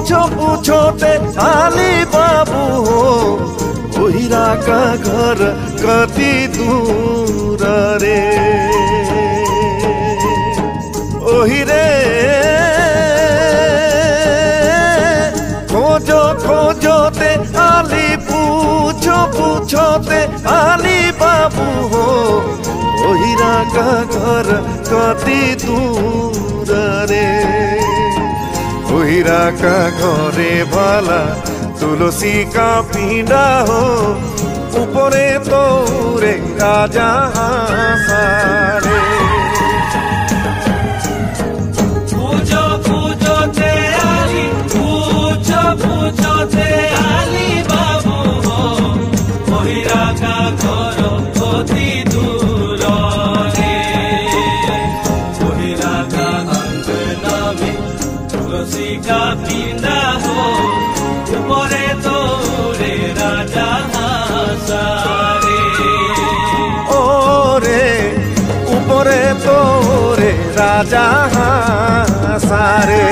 पूछोते आली बाबू हो ओहिरा का घर कति दूर रे ओहिरे खोजोते आली पूछोते आली बाबू हो ओहिरा का घर कति दूर रे ओहिरा का घरे भला तुलसी का पिंडा हो ऊपरे तोरे राजा सारे पूछोते आली बाबू हो ओहिरा का घर अति दूर रे ओहिरा का अंगना में तुलसी का पिंडा हो ऊपरे तोरे राजा सारे ओरे ऊपरे तोरे राजा सारे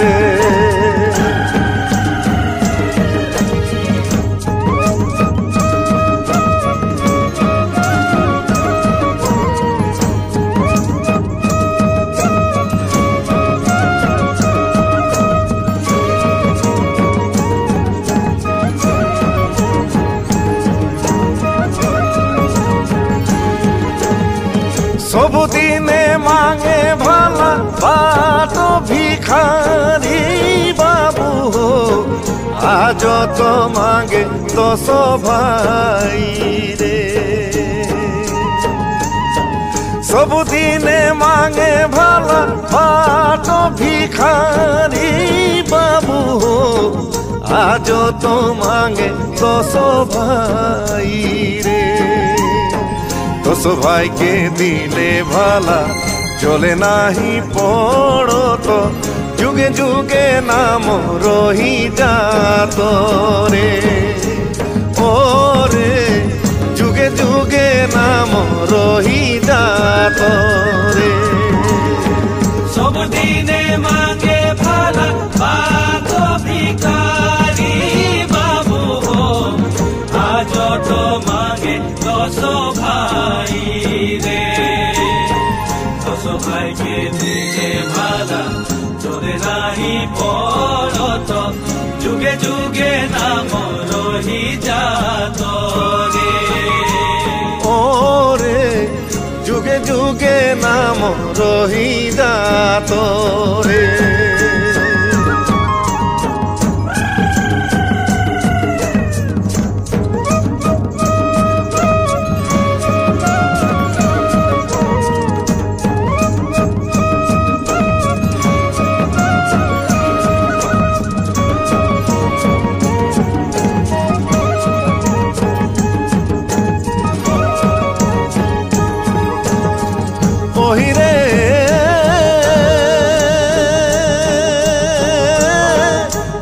सबुदिने मांगे भला बाट भिखारी बाबू हो आज तो मांगे 10 भाई रे सबुदिने मांगे भला बाट भिखारी बाबू हो आज तो मांगे 10 भाई रे 10 भाई के दिले भला चले नाही पड़ो तो जुगे जुगे नाम रही जातो रे ओ रे जुगे जुगे नाम रही जातो रे सब दिने मांगे भला बात भिखारी बाबू हो आज तो मांगे 10 भाई रे 10 भाई के दिले भला चले नाही पड़ो तो जुगे जुगे नाम रही जातो रे ओ रे जुगे जुगे नाम रही जातो रे ओहिरे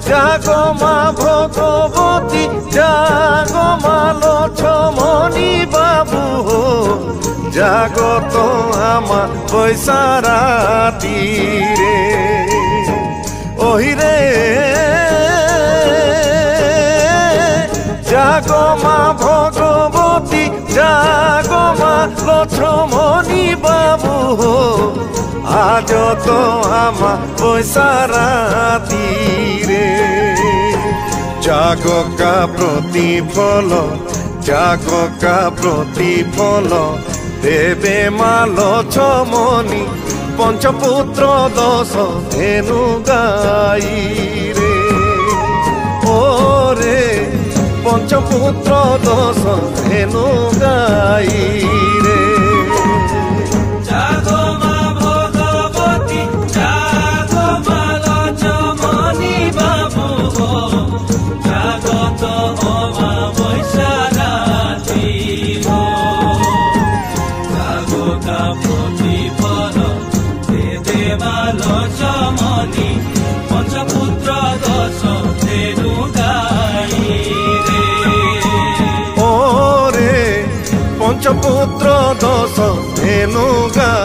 जागो मा भगवती जागो मा लक्ष्मणी बाबू हो जागो तो आमा बैसाराती रे ओहिरे जागो मा भगवती जागो मा लक्ष्मणी बाबू हो आज तो आमा बैसाराती रे जागो का प्रतिफल देवे मा लक्ष्मणी पंचपुत्र 10 धेनु गाई रे ओ रे पंचपुत्र 10 धेनु गाई रे जागो मा भगवती जागो मा लक्ष्मणी बाबू हो जागो तो अमा बैसाराती हो जागो का प्रतिफल देवे मा लक्ष्मणी पंचपुत्र 10 धेनु गाई रे ओ रे पंचपुत्र 10 धेनु गाई